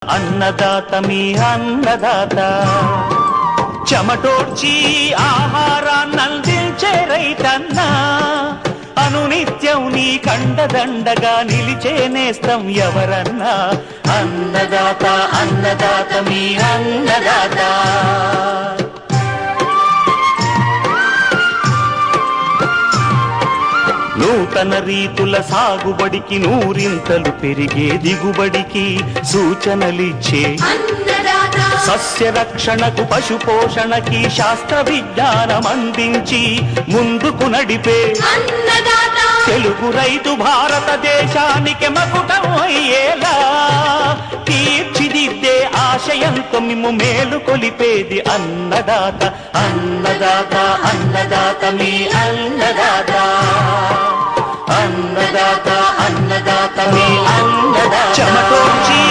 అన్నదాత మీ అన్నదాత చెమటోడ్చి ఆహారాన్నందించే రైతన్నా అనునిత్యం నీ కండదండగా నిలిచే నేస్తం ఎవరన్నా అన్నదాత అన్నదాత మీ అన్నదాత నూతన రీతుల సాగుబడికి నూరింతలు పెరిగే దిగుబడికి సూచనలిచ్చే సస్య రక్షణకు పశు పోషణకి శాస్త్ర విజ్ఞానం అందించి ముందుకు నడిపే తెలుగు రైతు భారతదేశానికి మకుటం అయ్యేలా తీర్చిదిద్దే ఆశయంతో మిమ్ము మేలు కొలిపేది అన్నదాత అన్నదాత అన్నదాత మీ అన్నదాత అన్నదాత అన్నదాత మీ అన్నదాత చెమటోర్చి